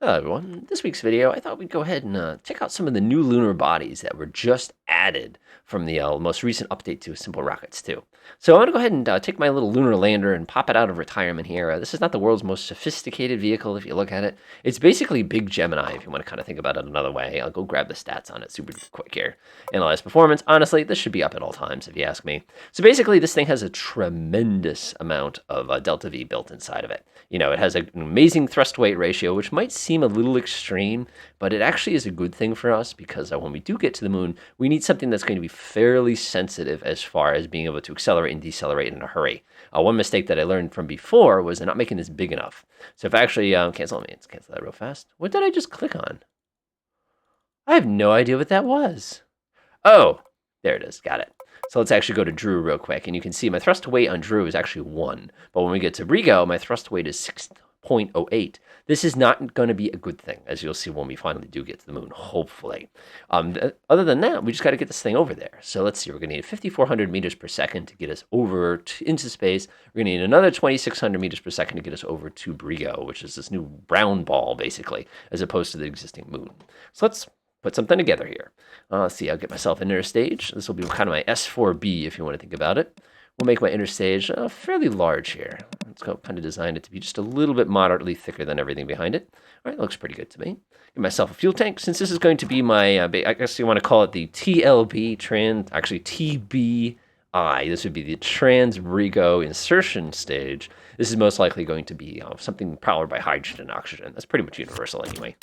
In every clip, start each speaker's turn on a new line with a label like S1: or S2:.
S1: Hello everyone. In this week's video, I thought we'd go ahead and check out some of the new lunar bodies that were just added from the most recent update to SimpleRockets 2. So I'm going to go ahead and take my little lunar lander and pop it out of retirement here. This is not the world's most sophisticated vehicle if you look at it. It's basically Big Gemini if you want to kind of think about it another way. I'll go grab the stats on it super quick here. Analyze performance. Honestly, this should be up at all times if you ask me. So basically this thing has a tremendous amount of delta V built inside of it. You know, it has an amazing thrust weight ratio, which might seem a little extreme, but it actually is a good thing for us because when we do get to the moon, we need something that's going to be fairly sensitive as far as being able to accelerate and decelerate in a hurry. One mistake that I learned from before was not making this big enough. So if I actually cancel that real fast. What did I just click on? I have no idea what that was. Oh, there it is. Got it. So let's actually go to Droo real quick, and you can see my thrust weight on Droo is actually 1. But when we get to Brigo, my thrust weight is 6.08. This is not going to be a good thing, as you'll see when we finally do get to the moon, hopefully. Other than that, we just got to get this thing over there. So let's see. We're going to need 5,400 meters per second to get us over into space. We're going to need another 2,600 meters per second to get us over to Brigo, which is this new brown ball, basically, as opposed to the existing moon. So let's put something together here. Let's see, I'll get myself an inner stage. This will be kind of my S4B if you want to think about it. We'll make my inner stage fairly large here. Let's go kind of design it to be just a little bit moderately thicker than everything behind it. All right, looks pretty good to me. Get myself a fuel tank. Since this is going to be my, I guess you want to call it the TLB, actually TBI. This would be the Trans-Brigo insertion stage. This is most likely going to be something powered by hydrogen and oxygen. That's pretty much universal anyway.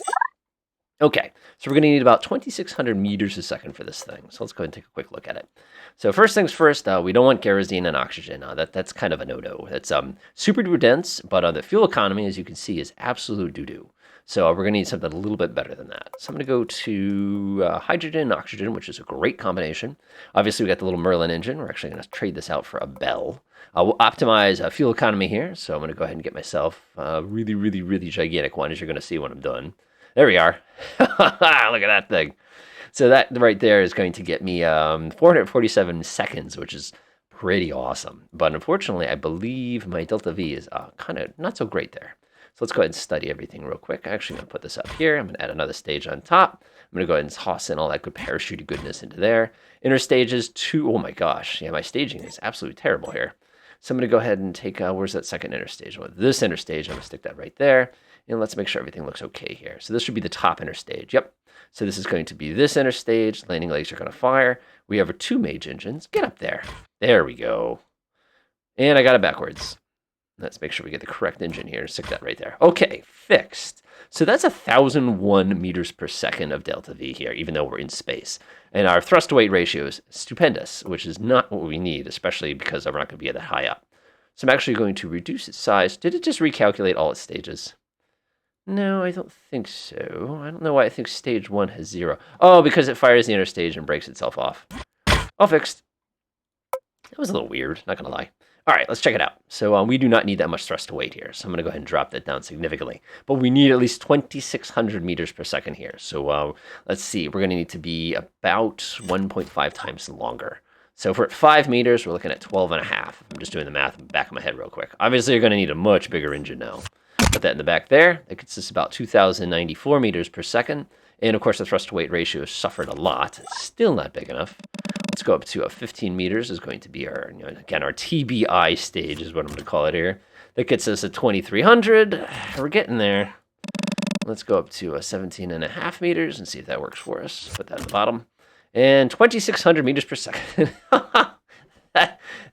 S1: Okay, so we're going to need about 2,600 meters a second for this thing. So let's go ahead and take a quick look at it. So first things first, we don't want kerosene and oxygen. That's kind of a no-no. That's super duper dense, but the fuel economy, as you can see, is absolute doo-doo. So we're going to need something a little bit better than that. So I'm going to go to hydrogen and oxygen, which is a great combination. Obviously, we got the little Merlin engine. We're actually going to trade this out for a Bell. We'll optimize fuel economy here. So I'm going to go ahead and get myself a really, really, really gigantic one, as you're going to see when I'm done. There we are. Look at that thing. So that right there is going to get me 447 seconds, which is pretty awesome. But unfortunately, I believe my delta V is kind of not so great there. So let's go ahead and study everything real quick. I'm actually going to put this up here. I'm going to add another stage on top. I'm going to go ahead and toss in all that good parachute goodness into there. Inner stages 2. Oh my gosh. Yeah, my staging is absolutely terrible here. So I'm going to go ahead and take, where's that second inner stage? Well, this inner stage, I'm going to stick that right there. And let's make sure everything looks okay here. So this should be the top inner stage. Yep. So this is going to be this inner stage. Landing legs are going to fire. We have our 2 mage engines. Get up there. There we go. And I got it backwards. Let's make sure we get the correct engine here. Stick that right there. Okay, fixed. So that's 1,001 meters per second of delta V here, even though we're in space. And our thrust weight ratio is stupendous, which is not what we need, especially because we're not going to be that high up. So I'm actually going to reduce its size. Did it just recalculate all its stages? No, I don't think so. I don't know why I think stage 1 has 0. Oh, because it fires the inner stage and breaks itself off. All fixed. That was a little weird, not going to lie. All right, let's check it out. So we do not need that much thrust to weight here. So I'm going to go ahead and drop that down significantly. But we need at least 2,600 meters per second here. So let's see. We're going to need to be about 1.5 times longer. So if we're at 5 meters, we're looking at 12.5. I'm just doing the math in the back of my head real quick. Obviously, you're going to need a much bigger engine now. Put that in the back there. That gets us about 2,094 meters per second. And of course, the thrust to weight ratio suffered a lot. It's still not big enough. Let's go up to 15 meters is going to be our, again, our TBI stage is what I'm going to call it here. That gets us at 2,300. We're getting there. Let's go up to 17.5 meters and see if that works for us. Put that at the bottom. And 2,600 meters per second.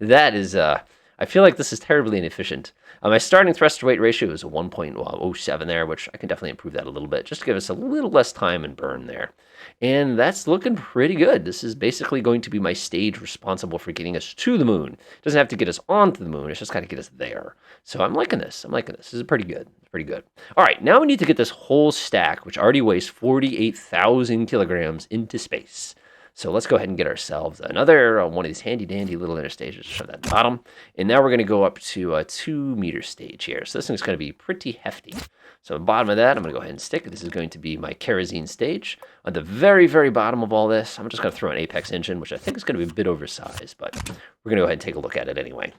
S1: that is, I feel like this is terribly inefficient. My starting thrust to weight ratio is a 1.07 there, which I can definitely improve that a little bit, just to give us a little less time and burn there. And that's looking pretty good. This is basically going to be my stage responsible for getting us to the moon. It doesn't have to get us onto the moon. It's just got to get us there. So I'm liking this. This is pretty good. It's pretty good. All right, now we need to get this whole stack, which already weighs 48,000 kilograms, into space. So let's go ahead and get ourselves another one of these handy-dandy little inner stages. Show that at the bottom. And now we're going to go up to a 2-meter stage here. So this thing's going to be pretty hefty. So at the bottom of that, I'm going to go ahead and stick. This is going to be my kerosene stage. On the very, very bottom of all this, I'm just going to throw an Apex engine, which I think is going to be a bit oversized, but we're going to go ahead and take a look at it anyway.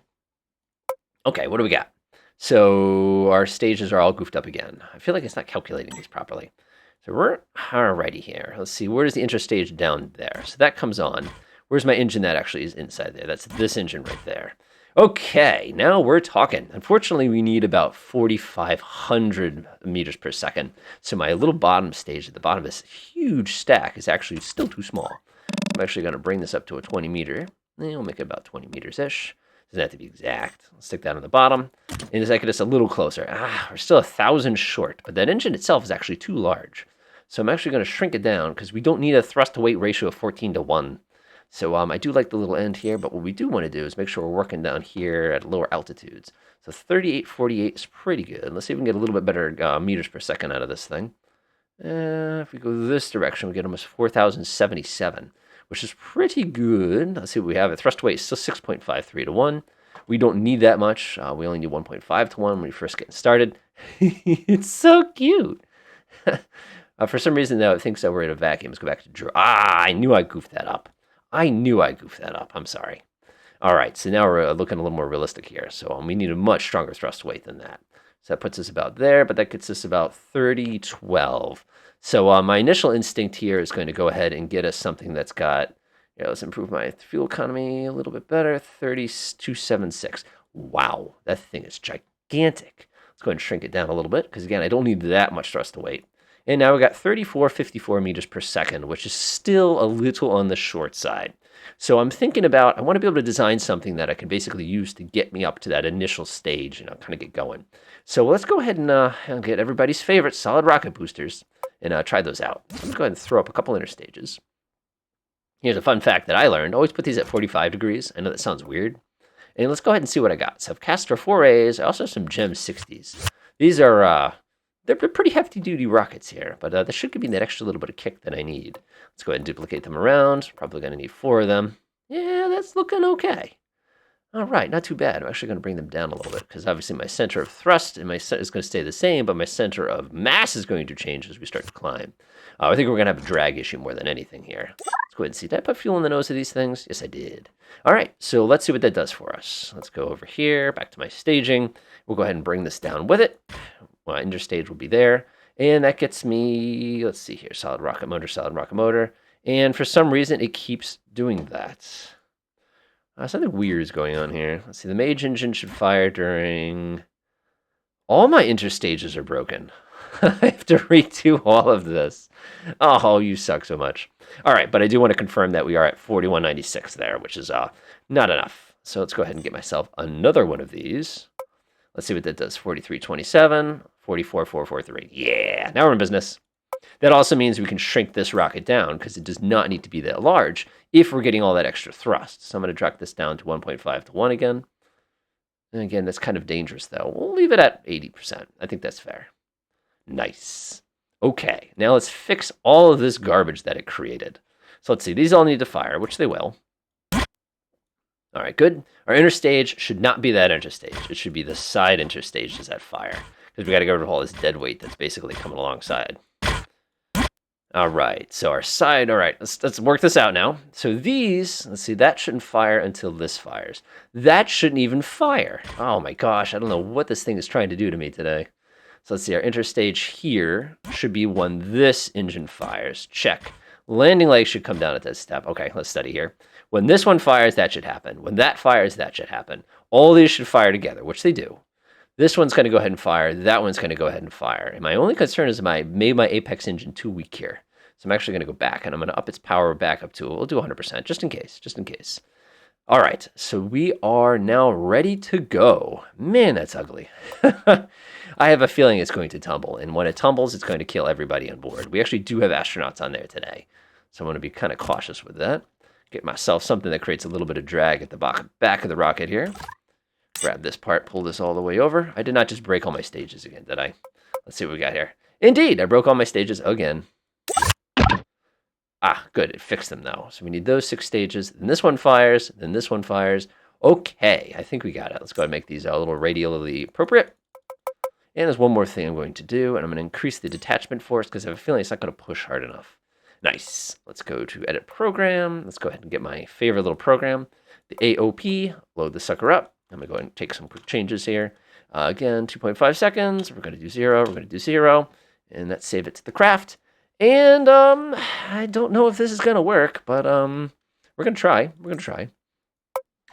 S1: Okay, what do we got? So our stages are all goofed up again. I feel like it's not calculating these properly. So we're alrighty here. Let's see, where's the interstage down there? So that comes on. Where's my engine that actually is inside there? That's this engine right there. Okay, now we're talking. Unfortunately, we need about 4,500 meters per second. So my little bottom stage at the bottom of this huge stack is actually still too small. I'm actually going to bring this up to a 20 meter. We'll make it about 20 meters-ish. Doesn't have to be exact. I'll stick that on the bottom. And as I get this a little closer, we're still 1,000 short, but that engine itself is actually too large. So I'm actually going to shrink it down because we don't need a thrust-to-weight ratio of 14:1. So I do like the little end here, but what we do want to do is make sure we're working down here at lower altitudes. So 3848 is pretty good. Let's see if we can get a little bit better meters per second out of this thing. If we go this direction, we get almost 4,077, which is pretty good. Let's see what we have. Thrust weight is still 6.53 to 1. We don't need that much. We only need 1.5 to 1 when we first get started. It's so cute. For some reason, though, it thinks that we're in a vacuum. Let's go back to Droo. I knew I goofed that up. I'm sorry. All right, so now we're looking a little more realistic here. So we need a much stronger thrust weight than that. So that puts us about there, but that gets us about 3012. So my initial instinct here is going to go ahead and get us something that's got, let's improve my fuel economy a little bit better, 3276. Wow, that thing is gigantic. Let's go ahead and shrink it down a little bit, because again, I don't need that much thrust to weight. And now we got 3454 meters per second, which is still a little on the short side. So I'm thinking about, I want to be able to design something that I can basically use to get me up to that initial stage, kind of get going. So let's go ahead and get everybody's favorite solid rocket boosters and try those out. Let's go ahead and throw up a couple interstages. Here's a fun fact that I learned. Always put these at 45 degrees. I know that sounds weird. And let's go ahead and see what I got. So I've Castor 4As. I also have some Gem 60s. These are... they're pretty hefty-duty rockets here, but they should give me that extra little bit of kick that I need. Let's go ahead and duplicate them around. Probably going to need 4 of them. Yeah, that's looking okay. All right, not too bad. I'm actually going to bring them down a little bit because obviously my center of thrust is going to stay the same, but my center of mass is going to change as we start to climb. I think we're going to have a drag issue more than anything here. Let's go ahead and see. Did I put fuel in the nose of these things? Yes, I did. All right, so let's see what that does for us. Let's go over here, back to my staging. We'll go ahead and bring this down with it. Interstage will be there. And that gets me, let's see here, solid rocket motor. And for some reason, it keeps doing that. Something weird is going on here. Let's see, the Mage engine should fire during... All my interstages are broken. I have to redo all of this. Oh, you suck so much. All right, but I do want to confirm that we are at 4196 there, which is not enough. So let's go ahead and get myself another one of these. Let's see what that does. 4327, 44443. Yeah, now we're in business. That also means we can shrink this rocket down because it does not need to be that large if we're getting all that extra thrust. So I'm going to drop this down to 1.5 to 1 again. And again, that's kind of dangerous, though. We'll leave it at 80%. I think that's fair. Nice. Okay, now let's fix all of this garbage that it created. So let's see. These all need to fire, which they will. All right, good. Our interstage should not be that interstage. It should be the side interstages that fire because we got to get rid of all this dead weight that's basically coming alongside. All right, so our side, all right, let's work this out now. So these, let's see, that shouldn't fire until this fires. That shouldn't even fire. Oh my gosh, I don't know what this thing is trying to do to me today. So let's see, our interstage here should be when this engine fires. Check. Landing leg should come down at this step. Okay, let's study here. When this one fires, that should happen. When that fires, that should happen. All these should fire together, which they do. This one's going to go ahead and fire. That one's going to go ahead and fire. And my only concern is I made my apex engine too weak here. So I'm actually going to go back, and I'm going to up its power back up to, we'll do 100%, just in case. All right, so we are now ready to go. Man, that's ugly. I have a feeling it's going to tumble, and when it tumbles, it's going to kill everybody on board. We actually do have astronauts on there today, so I'm going to be kind of cautious with that. Get myself something that creates a little bit of drag at the back of the rocket here. Grab this part, pull this all the way over. I did not just break all my stages again, did I? Let's see what we got here. Indeed, I broke all my stages again. Good, it fixed them though. So we need those 6 stages, then this one fires, then this one fires. Okay, I think we got it. Let's go ahead and make these a little radially appropriate. And there's one more thing I'm going to do, and I'm going to increase the detachment force because I have a feeling it's not going to push hard enough. Nice. Let's go to edit program. Let's go ahead and get my favorite little program, the AOP, load the sucker up. I'm going to go ahead and take some quick changes here. Again, 2.5 seconds. We're going to do 0. We're going to do 0. And let's save it to the craft. And I don't know if this is going to work, but we're going to try. We're going to try.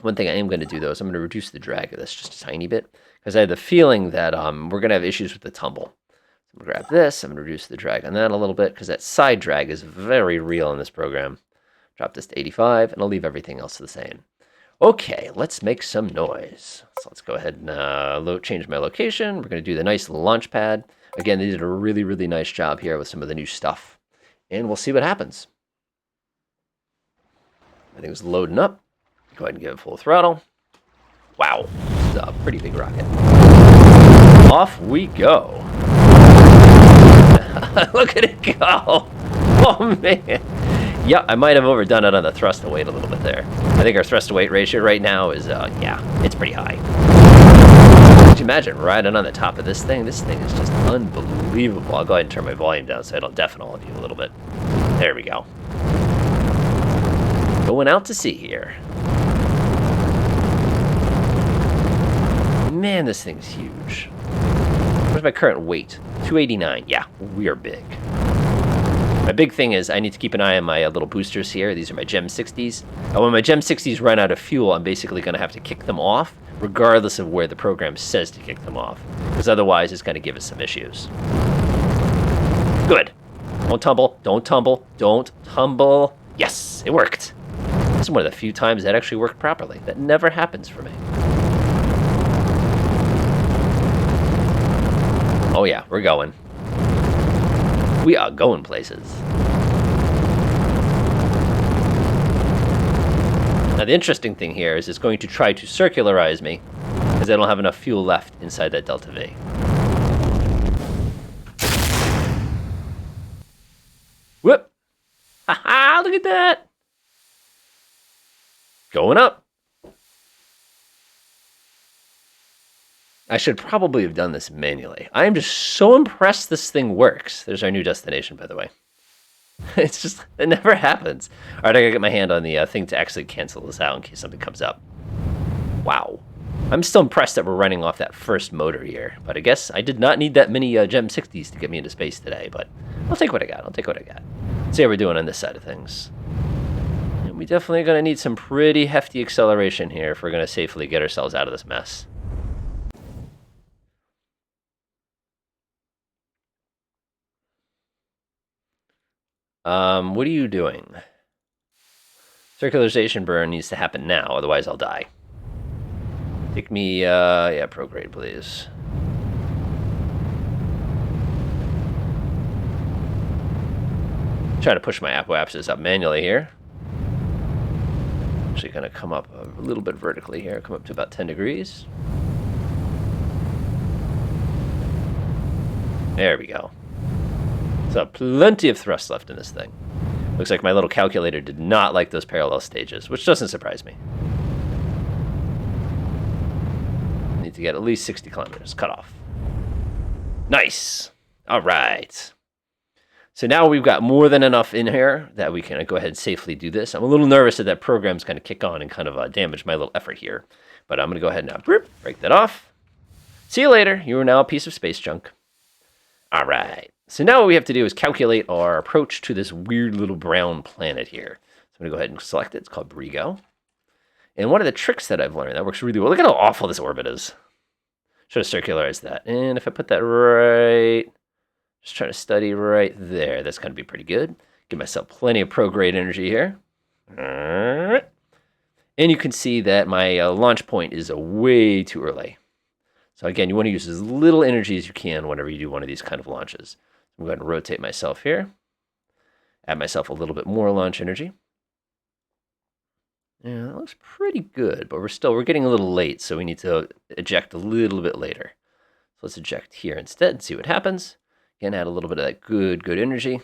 S1: One thing I am going to do, though, is I'm going to reduce the drag of this just a tiny bit, because I have the feeling that we're going to have issues with the tumble. So I'm going to grab this. I'm going to reduce the drag on that a little bit, because that side drag is very real in this program. Drop this to 85, and I'll leave everything else the same. Okay, let's make some noise. So let's go ahead and change my location. We're going to do the nice launch pad. Again, they did a really, really nice job here with some of the new stuff. And we'll see what happens. I think it's loading up. Go ahead and give it full throttle. Wow, this is a pretty big rocket. Off we go. Look at it go. Oh, man. Yeah, I might have overdone it on the thrust to weight a little bit there. I think our thrust to weight ratio right now is, yeah, it's pretty high. Could you imagine riding on the top of this thing? This thing is just unbelievable. I'll go ahead and turn my volume down so it'll deafen all of you a little bit. There we go. Going out to sea here. Man, this thing's huge. Where's my current weight? 289. Yeah, we are big. My big thing is I need to keep an eye on my little boosters here. These are my Gem 60s. And when my Gem 60s run out of fuel, I'm basically going to have to kick them off, regardless of where the program says to kick them off. Because otherwise, it's going to give us some issues. Good. Don't tumble. Don't tumble. Don't tumble. Yes, it worked. This is one of the few times that actually worked properly. That never happens for me. Oh yeah, we're going. We are going places. Now the interesting thing here is it's going to try to circularize me because I don't have enough fuel left inside that Delta V. Whoop! Haha, look at that! Going up. I should probably have done this manually. I am just so impressed this thing works. There's our new destination, by the way. It's just, it never happens. All right, I gotta get my hand on the thing to actually cancel this out in case something comes up. Wow. I'm still impressed that we're running off that first motor here, but I guess I did not need that many Gem 60s to get me into space today, but I'll take what I got. I'll take what I got. Let's see how we're doing on this side of things. And we definitely are gonna need some pretty hefty acceleration here if we're gonna safely get ourselves out of this mess. What are you doing? Circularization burn needs to happen now, otherwise I'll die. Take me, yeah, prograde, please. Try to push my apoapsis up manually here. Actually gonna come up a little bit vertically here, come up to about 10 degrees. There we go. So plenty of thrust left in this thing. Looks like my little calculator did not like those parallel stages, which doesn't surprise me. Need to get at least 60 kilometers cut off. Nice. All right. So now we've got more than enough in here that we can go ahead and safely do this. I'm a little nervous that that program's going to kick on and kind of damage my little effort here. But I'm going to go ahead and break that off. See you later. You are now a piece of space junk. All right. So now what we have to do is calculate our approach to this weird little brown planet here. So I'm going to go ahead and select it. It's called Brigo. And one of the tricks that I've learned that works really well. Look at how awful this orbit is. Should have circularized that. And if I put that right, just trying to study right there. That's going to be pretty good. Give myself plenty of prograde energy here. And you can see that my launch point is way too early. So again, you want to use as little energy as you can whenever you do one of these kind of launches. I'm going to rotate myself here. Add myself a little bit more launch energy. Yeah, that looks pretty good, but we're getting a little late, so we need to eject a little bit later. So let's eject here instead and see what happens. Again, add a little bit of that good energy.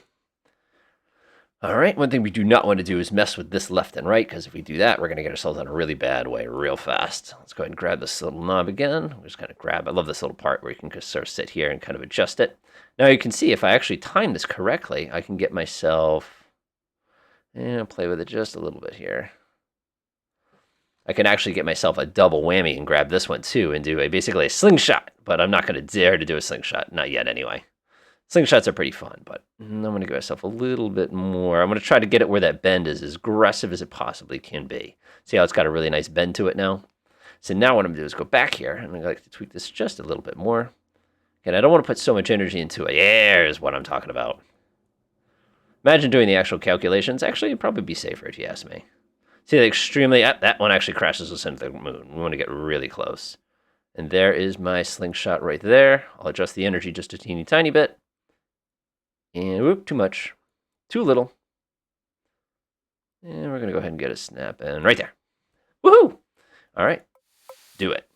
S1: All right, one thing we do not want to do is mess with this left and right, because if we do that, we're going to get ourselves in a really bad way real fast. Let's go ahead and grab this little knob again. We're just going to grab, I love this little part where you can just sort of sit here and kind of adjust it. Now you can see if I actually time this correctly, I can get myself, and play with it just a little bit here. I can actually get myself a double whammy and grab this one too and do basically a slingshot, but I'm not going to dare to do a slingshot. Not yet anyway. Slingshots are pretty fun, but I'm going to give myself a little bit more. I'm going to try to get it where that bend is as aggressive as it possibly can be. See how it's got a really nice bend to it now? So now what I'm going to do is go back here, and I'm going to like to tweak this just a little bit more. Again, I don't want to put so much energy into it. There's what I'm talking about. Imagine doing the actual calculations. Actually, it'd probably be safer if you ask me. See, that one actually crashes us into the moon. We want to get really close. And there is my slingshot right there. I'll adjust the energy just a teeny tiny bit. And whoop, too much. Too little. And we're going to go ahead and get a snap in right there. Woohoo! All right. Do it.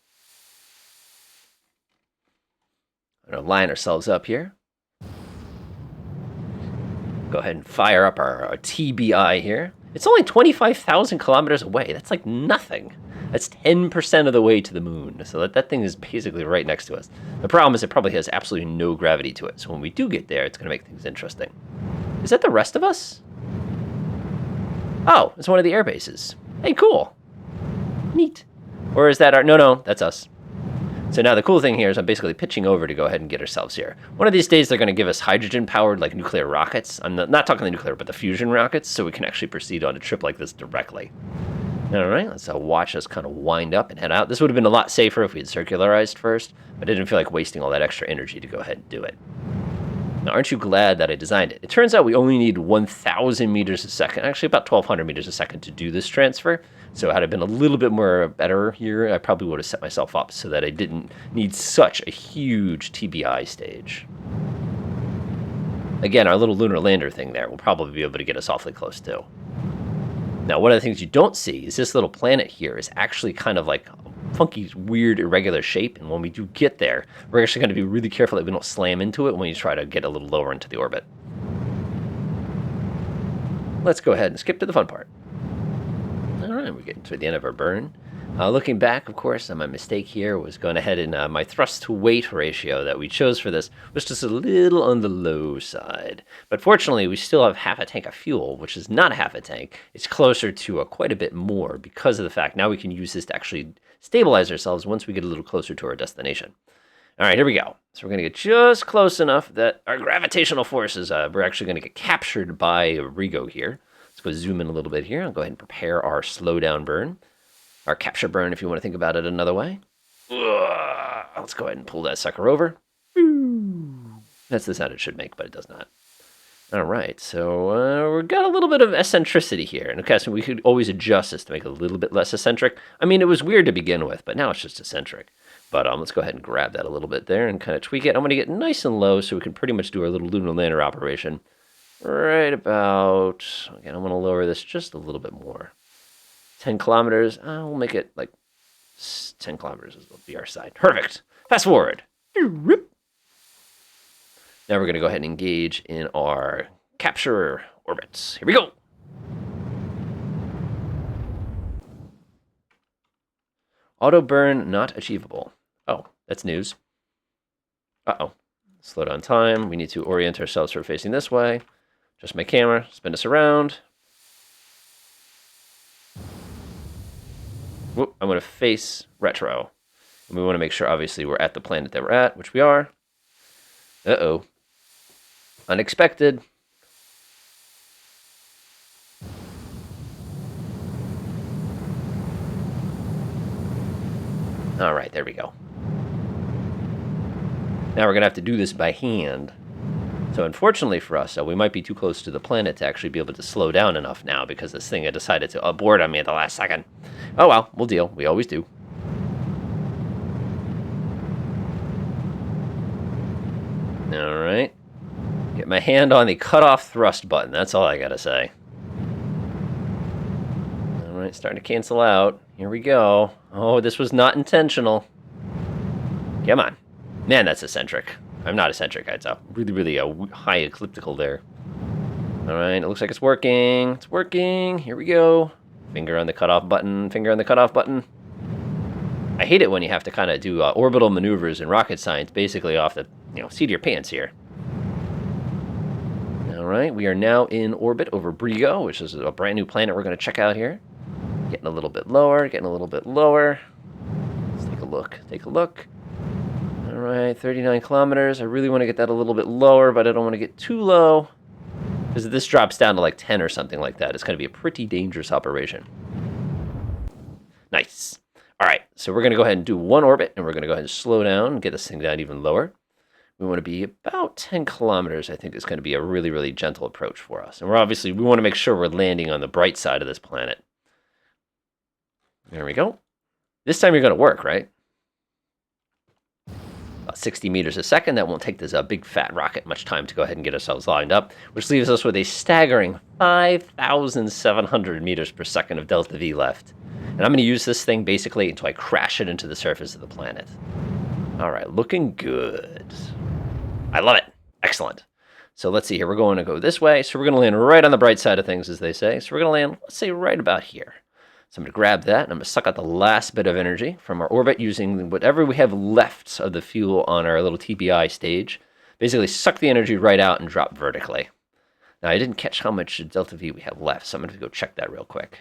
S1: We're going to line ourselves up here. Go ahead and fire up our TBI here. It's only 25,000 kilometers away. That's like nothing. That's 10% of the way to the moon. So that thing is basically right next to us. The problem is it probably has absolutely no gravity to it. So when we do get there, it's going to make things interesting. Is that the rest of us? Oh, it's one of the air bases. Hey, cool. Neat. Or is that our... No, that's us. So now the cool thing here is I'm basically pitching over to go ahead and get ourselves here. One of these days they're going to give us hydrogen-powered, like, nuclear rockets. I'm not talking the nuclear, but the fusion rockets, so we can actually proceed on a trip like this directly. All right, let's watch us kind of wind up and head out. This would have been a lot safer if we had circularized first, but I didn't feel like wasting all that extra energy to go ahead and do it. Now, aren't you glad that I designed it? It turns out we only need 1,000 meters a second, actually about 1,200 meters a second to do this transfer. So had I been a little bit more better here, I probably would have set myself up so that I didn't need such a huge TBI stage. Again, our little lunar lander thing there will probably be able to get us awfully close too. Now, one of the things you don't see is this little planet here is actually kind of like a funky, weird, irregular shape. And when we do get there, we're actually going to be really careful that we don't slam into it when you try to get a little lower into the orbit. Let's go ahead and skip to the fun part. All right, we're getting to the end of our burn. Looking back, of course, my mistake here was going ahead and my thrust-to-weight ratio that we chose for this was just a little on the low side. But fortunately, we still have half a tank of fuel, which is not a half a tank. It's closer to quite a bit more because of the fact now we can use this to actually stabilize ourselves once we get a little closer to our destination. All right, here we go. So we're going to get just close enough that our gravitational forces, we're actually going to get captured by Brigo here. Let's go zoom in a little bit here. I'll go ahead and prepare our slowdown burn. Our capture burn, if you want to think about it another way. Let's go ahead and pull that sucker over. That's the sound it should make, but it does not. All right, so we've got a little bit of eccentricity here. And of course, we could always adjust this to make it a little bit less eccentric. I mean, it was weird to begin with, but now it's just eccentric. But let's go ahead and grab that a little bit there and kind of tweak it. I'm going to get nice and low so we can pretty much do our little lunar lander operation. Right about, again, I'm going to lower this just a little bit more. 10 kilometers, we'll make it like 10 kilometers will be our side. Perfect. Fast forward. Now we're going to go ahead and engage in our capture orbits. Here we go. Auto burn not achievable. Oh, that's news. Uh-oh. Slow down time. We need to orient ourselves for facing this way. Just my camera. Spin us around. Whoop, I'm going to face retro. And we want to make sure, obviously, we're at the planet that we're at, which we are. Uh-oh. Unexpected. All right, there we go. Now we're going to have to do this by hand. So unfortunately for us, we might be too close to the planet to actually be able to slow down enough now because this thing had decided to abort on me at the last second. Oh well, we'll deal. We always do. All right. Get my hand on the cutoff thrust button. That's all I got to say. All right, starting to cancel out. Here we go. Oh, this was not intentional. Come on. Man, that's eccentric. I'm not eccentric. It's a really high ecliptical there. All right, it looks like it's working. It's working. Here we go. Finger on the cutoff button. Finger on the cutoff button. I hate it when you have to kind of do orbital maneuvers in rocket science, basically off the seat of your pants here. All right, we are now in orbit over Brigo, which is a brand new planet we're going to check out here. Getting a little bit lower, getting a little bit lower. Let's take a look, take a look. All right, 39 kilometers. I really want to get that a little bit lower, but I don't want to get too low. Because if this drops down to like 10 or something like that, it's going to be a pretty dangerous operation. Nice. All right, so we're going to go ahead and do one orbit, and we're going to go ahead and slow down and get this thing down even lower. We want to be about 10 kilometers, I think is going to be a really, really gentle approach for us. And we want to make sure we're landing on the bright side of this planet. There we go. This time you're going to work, right? About 60 meters a second. That won't take this big fat rocket much time to go ahead and get ourselves lined up, which leaves us with a staggering 5,700 meters per second of delta V left. And I'm going to use this thing basically until I crash it into the surface of the planet. All right, looking good. I love it. Excellent. So let's see here. We're going to go this way. So we're going to land right on the bright side of things, as they say. So we're going to land, let's say, right about here. So I'm going to grab that, and I'm going to suck out the last bit of energy from our orbit using whatever we have left of the fuel on our little TPI stage. Basically, suck the energy right out and drop vertically. Now, I didn't catch how much delta V we have left, so I'm going to go check that real quick.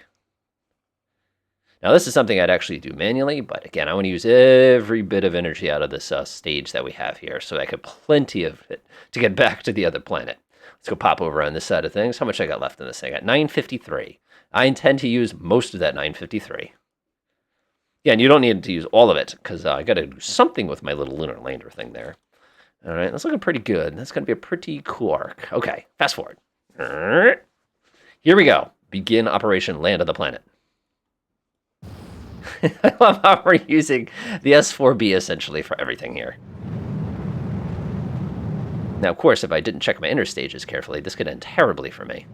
S1: Now, this is something I'd actually do manually, but again, I want to use every bit of energy out of this stage that we have here, so I get plenty of it to get back to the other planet. Let's go pop over on this side of things. How much I got left in this thing? I got 953. I intend to use most of that 953. Yeah, and you don't need to use all of it, because I got to do something with my little lunar lander thing there. All right, that's looking pretty good. That's going to be a pretty cool arc. Okay, fast forward. Here we go. Begin Operation Land of the Planet. I love how we're using the S4B essentially for everything here. Now, of course, if I didn't check my inner stages carefully, this could end terribly for me.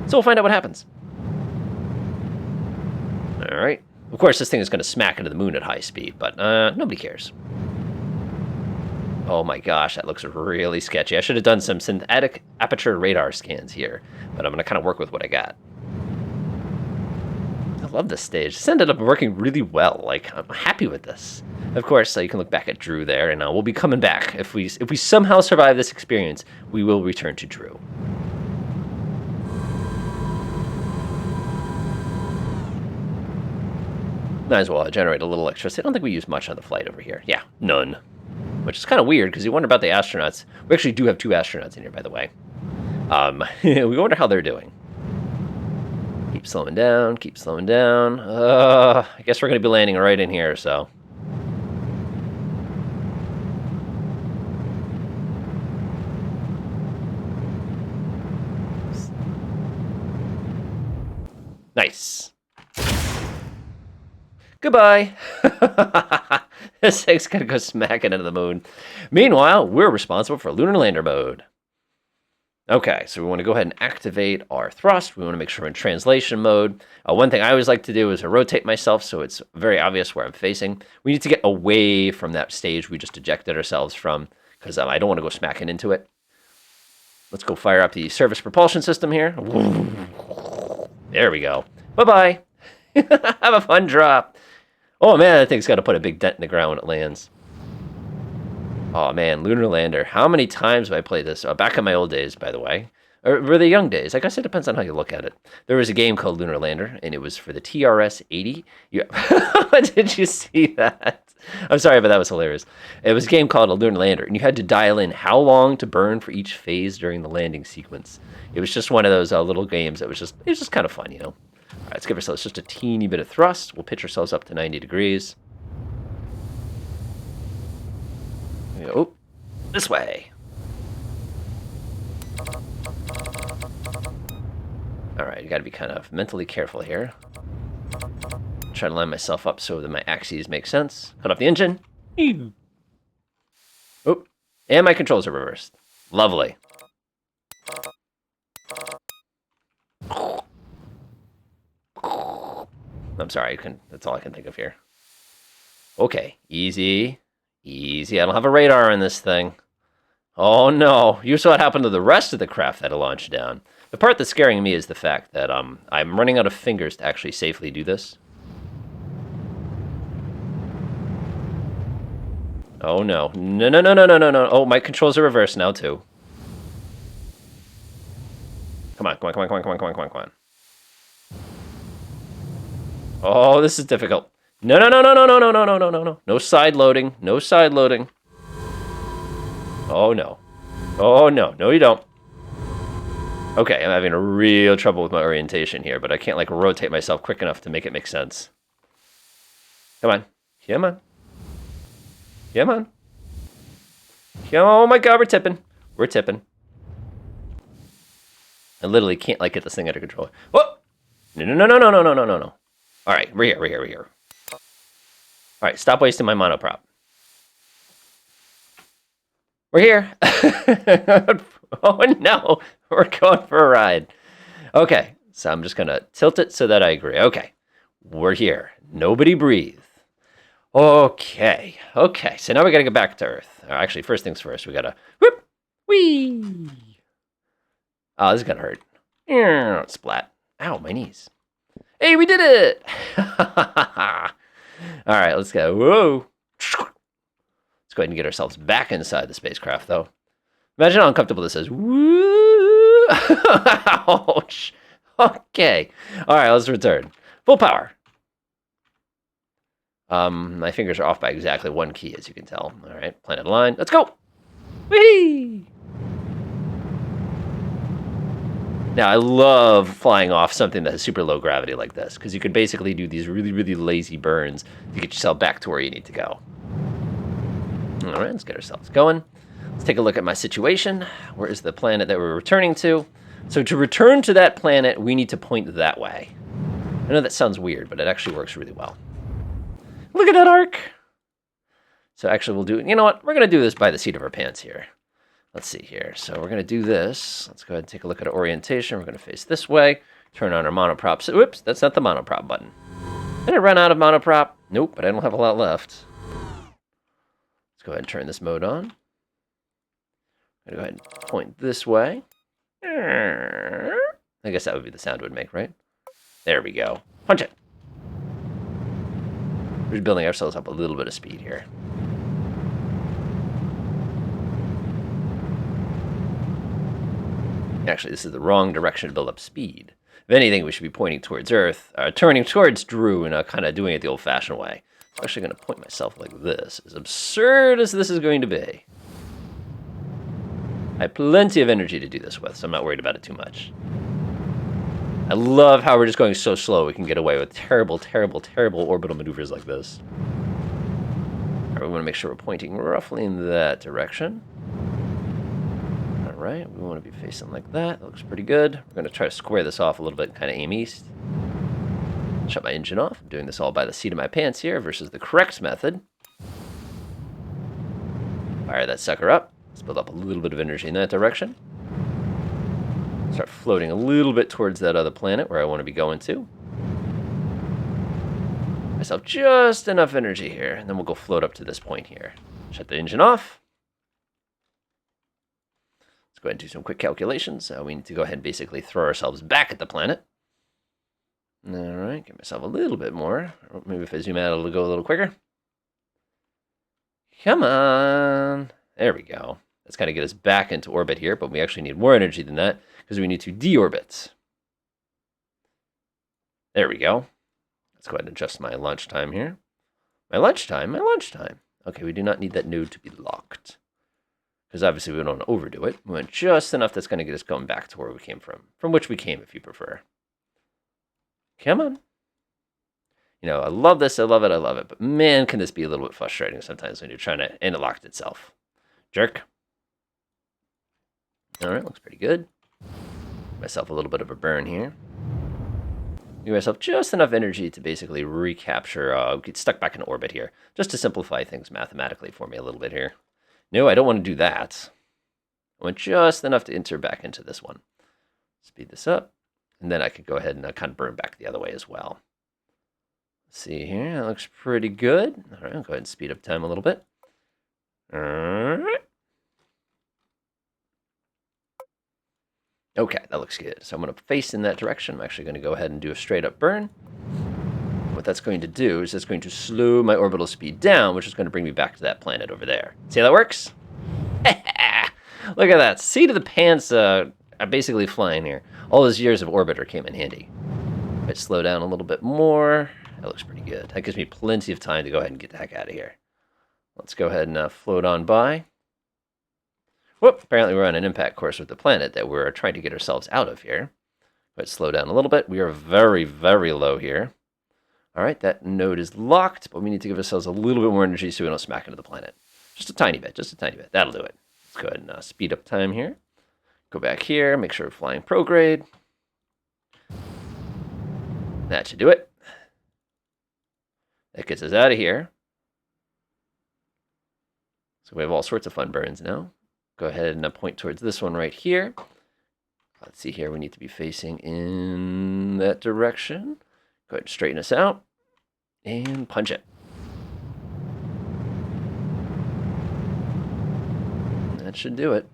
S1: So we'll find out what happens. All right. Of course, this thing is going to smack into the moon at high speed, but nobody cares. Oh my gosh, that looks really sketchy. I should have done some synthetic aperture radar scans here, but I'm going to kind of work with what I got. I love this stage. This ended up working really well. Like, I'm happy with this. Of course, you can look back at Droo there, and we'll be coming back. If we somehow survive this experience, we will return to Droo. Might as well generate a little electricity. I don't think we use much on the flight over here. Yeah, none. Which is kind of weird, because you wonder about the astronauts. We actually do have 2 astronauts in here, by the way. We wonder how they're doing. Keep slowing down, keep slowing down. I guess we're going to be landing right in here, so. Nice. Goodbye. This thing's going to go smacking into the moon. Meanwhile, we're responsible for lunar lander mode. Okay, so we want to go ahead and activate our thrust. We want to make sure we're in translation mode. One thing I always like to do is rotate myself so it's very obvious where I'm facing. We need to get away from that stage we just ejected ourselves from, because I don't want to go smacking into it. Let's go fire up the service propulsion system here. There we go. Bye-bye. Have a fun drop. Oh, man, that thing's got to put a big dent in the ground when it lands. Oh, man, Lunar Lander. How many times have I played this? Back in my old days, by the way. Or were they young days? I guess it depends on how you look at it. There was a game called Lunar Lander, and it was for the TRS-80. Did you see that? I'm sorry, but that was hilarious. It was a game called a Lunar Lander, and you had to dial in how long to burn for each phase during the landing sequence. It was just one of those little games that was just kind of fun, you know. All right, let's give ourselves just a teeny bit of thrust. We'll pitch ourselves up to 90 degrees. Oh, this way. All right, you got to be kind of mentally careful here. Try to line myself up so that my axes make sense. Cut off the engine. Oh, and my controls are reversed. Lovely. I'm sorry, that's all I can think of here. Okay, easy. Easy. I don't have a radar in this thing. Oh no, you saw what happened to the rest of the craft that I launched down. The part that's scaring me is the fact that I'm running out of fingers to actually safely do this. Oh no. No, no, no, no, no, no, no. Oh, my controls are reversed now too. Come on, come on, come on, come on, come on, come on, come on, come on. Oh, this is difficult. No, no, no, no, no, no, no, no, no, no, no, no. No side loading. No side loading. Oh, no. Oh, no. No, you don't. Okay, I'm having a real trouble with my orientation here, but I can't, like, rotate myself quick enough to make it make sense. Come on. Come on. Come on. Oh, my God, we're tipping. We're tipping. I literally can't, like, get this thing under control. Whoa! No, no, no, no, no, no, no, no, no, no. All right, we're here, we're here, we're here. All right, stop wasting my monoprop. We're here. Oh, no. We're going for a ride. Okay, so I'm just going to tilt it so that I agree. Okay, we're here. Nobody breathe. Okay, okay. So now we got to get back to Earth. Actually, first things first, we got to whoop, whee. Oh, this is going to hurt. Splat. Ow, my knees. Hey, we did it. All right, let's go. Whoa. Let's go ahead and get ourselves back inside the spacecraft, though. Imagine how uncomfortable this is. Woo! Ouch. Okay. All right, let's return. Full power. My fingers are off by exactly one key, as you can tell. All right, planet line. Let's go. Whee! Now, I love flying off something that has super low gravity like this, because you can basically do these really, really lazy burns to get yourself back to where you need to go. All right, let's get ourselves going. Let's take a look at my situation. Where is the planet that we're returning to? So to return to that planet, we need to point that way. I know that sounds weird, but it actually works really well. Look at that arc. So actually we'll do, you know what? We're going to do this by the seat of our pants here. Let's see here. So we're going to do this. Let's go ahead and take a look at our orientation. We're going to face this way. Turn on our monoprop. So, whoops, that's not the monoprop button. Did I run out of monoprop? Nope, but I don't have a lot left. Let's go ahead and turn this mode on. I'm going to go ahead and point this way. I guess that would be the sound it would make, right? There we go. Punch it. We're just building ourselves up a little bit of speed here. Actually, this is the wrong direction to build up speed. If anything, we should be pointing towards Earth, turning towards Droo and kind of doing it the old-fashioned way. I'm actually going to point myself like this, as absurd as this is going to be. I have plenty of energy to do this with, so I'm not worried about it too much. I love how we're just going so slow we can get away with terrible, terrible, terrible orbital maneuvers like this. All right, we want to make sure we're pointing roughly in that direction. All right, we want to be facing like that. That looks pretty good. We're going to try to square this off a little bit, kind of aim east. Shut my engine off. I'm doing this all by the seat of my pants here versus the correct method. Fire that sucker up. Let's build up a little bit of energy in that direction. Start floating a little bit towards that other planet where I want to be going to. Myself just enough energy here, and then we'll go float up to this point here. Shut the engine off. Let's go ahead and do some quick calculations. We need to go ahead and basically throw ourselves back at the planet. All right, give myself a little bit more. Or maybe if I zoom out, it'll go a little quicker. Come on. There we go. That's going to get us back into orbit here, but we actually need more energy than that because we need to deorbit. There we go. Let's go ahead and adjust my launch time here. My launch time. Okay, we do not need that node to be locked because obviously we don't want to overdo it. We want just enough that's going to get us going back to where we came from which we came if you prefer. Come on. You know, I love this, I love it, but man, can this be a little bit frustrating sometimes when you're trying to, and it locked itself. Jerk. All right, looks pretty good. Myself a little bit of a burn here. Give myself just enough energy to basically recapture, get stuck back in orbit here, just to simplify things mathematically for me a little bit here. No, I don't want to do that. I want just enough to enter back into this one. Speed this up, and then I could go ahead and kind of burn back the other way as well. Let's see here, that looks pretty good. All right, I'll go ahead and speed up time a little bit. All right. Okay, that looks good. So I'm going to face in that direction. I'm actually going to go ahead and do a straight up burn. What that's going to do is it's going to slow my orbital speed down, which is going to bring me back to that planet over there. See how that works? Look at that. Seat of the pants I'm basically flying here. All those years of orbiter came in handy. Let's slow down a little bit more. That looks pretty good. That gives me plenty of time to go ahead and get the heck out of here. Let's go ahead and float on by. Whoop! Apparently we're on an impact course with the planet that we're trying to get ourselves out of here. Let's slow down a little bit. We are very, very low here. All right, that node is locked, but we need to give ourselves a little bit more energy so we don't smack into the planet. Just a tiny bit, just a tiny bit. That'll do it. Let's go ahead and speed up time here. Go back here, make sure we're flying prograde. That should do it. That gets us out of here. So we have all sorts of fun burns now. Go ahead and point towards this one right here. Let's see here, we need to be facing in that direction. Go ahead and straighten us out and punch it. That should do it.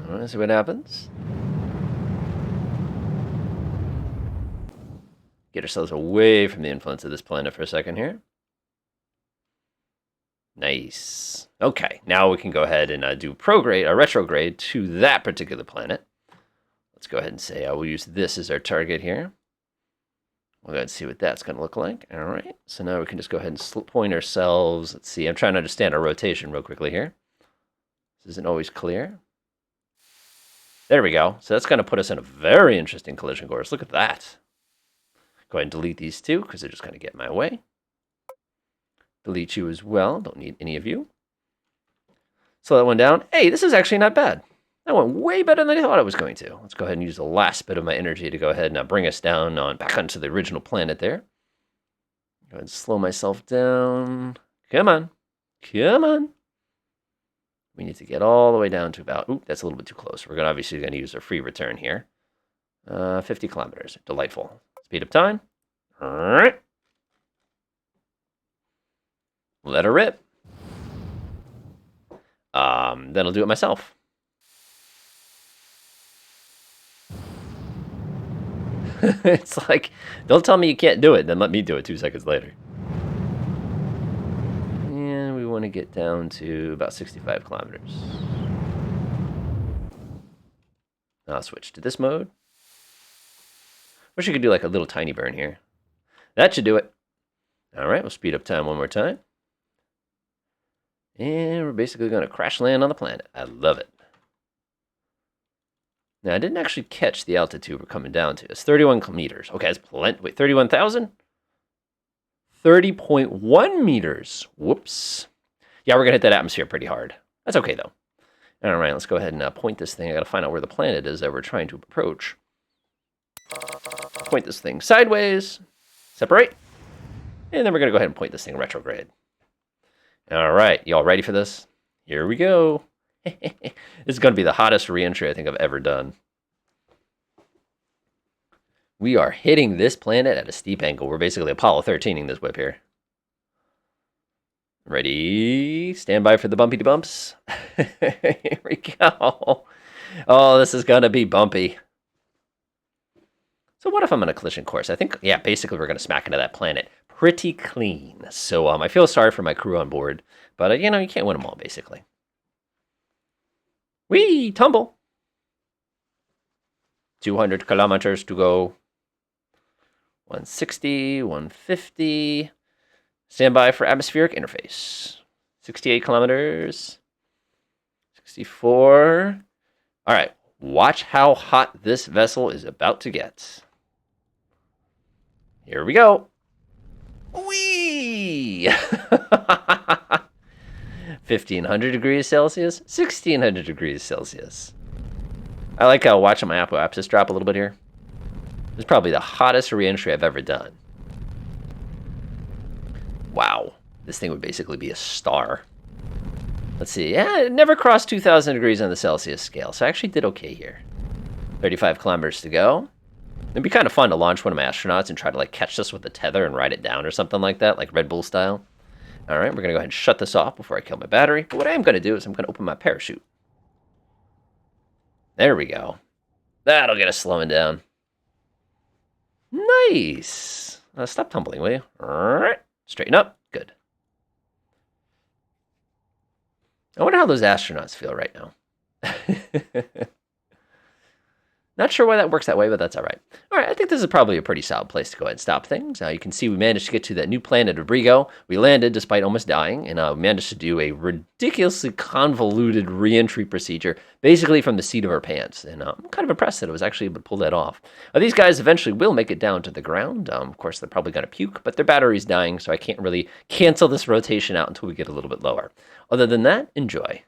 S1: All right, see what happens. Get ourselves away from the influence of this planet for a second here. Nice. Okay, now we can go ahead and do retrograde to that particular planet. Let's go ahead and say we'll use this as our target here. We'll go ahead and see what that's going to look like. All right, so now we can just go ahead and point ourselves. Let's see, I'm trying to understand our rotation real quickly here. This isn't always clear. There we go. So that's going to put us in a very interesting collision course. Look at that. Go ahead and delete these two because they're just going to get in my way. Delete you as well. Don't need any of you. Slow that one down. Hey, this is actually not bad. That went way better than I thought it was going to. Let's go ahead and use the last bit of my energy to go ahead and bring us down back onto the original planet there. Go ahead and slow myself down. Come on. Come on. We need to get all the way down to about... Ooh, that's a little bit too close. We're obviously going to use a free return here. 50 kilometers. Delightful. Speed up time. All right. Let her rip. Then I'll do it myself. It's like, don't tell me you can't do it, then let me do it 2 seconds later. And we want to get down to about 65 kilometers. I'll switch to this mode. Wish you could do like a little tiny burn here. That should do it. All right, we'll speed up time one more time. And we're basically going to crash land on the planet. I love it. Now, I didn't actually catch the altitude we're coming down to. It's 31 meters. Okay, that's plenty. Wait, 31,000? 30.1 meters. Whoops. Yeah, we're going to hit that atmosphere pretty hard. That's okay, though. All right, let's go ahead and point this thing. I got to find out where the planet is that we're trying to approach. Point this thing sideways. Separate. And then we're going to go ahead and point this thing retrograde. All right, y'all ready for this? Here we go. This is going to be the hottest re-entry I think I've ever done. We are hitting this planet at a steep angle. We're basically Apollo 13ing this whip here. Ready? Stand by for the bumpy bumps. Here we go. Oh, this is going to be bumpy. So what if I'm on a collision course? I think, yeah, basically we're going to smack into that planet pretty clean. So I feel sorry for my crew on board. But, you know, you can't win them all, basically. Whee! Tumble! 200 kilometers to go. 160, 150. Stand by for atmospheric interface. 68 kilometers. 64. All right. Watch how hot this vessel is about to get. Here we go. Whee! 1,500 degrees Celsius, 1,600 degrees Celsius. I like watching my apoapsis drop a little bit here. This is probably the hottest re-entry I've ever done. Wow. This thing would basically be a star. Let's see. Yeah, it never crossed 2,000 degrees on the Celsius scale, so I actually did okay here. 35 kilometers to go. It'd be kind of fun to launch one of my astronauts and try to like catch this with a tether and ride it down or something like that, like Red Bull style. All right, we're going to go ahead and shut this off before I kill my battery. But what I am going to do is I'm going to open my parachute. There we go. That'll get us slowing down. Nice. Stop tumbling, will you? All right. Straighten up. Good. I wonder how those astronauts feel right now. Not sure why that works that way, but that's all right. All right, I think this is probably a pretty solid place to go ahead and stop things. You can see we managed to get to that new planet of Brigo. We landed despite almost dying, and we managed to do a ridiculously convoluted re-entry procedure, basically from the seat of our pants. And I'm kind of impressed that I was actually able to pull that off. These guys eventually will make it down to the ground. Of course, they're probably going to puke, but their battery's dying, so I can't really cancel this rotation out until we get a little bit lower. Other than that, enjoy.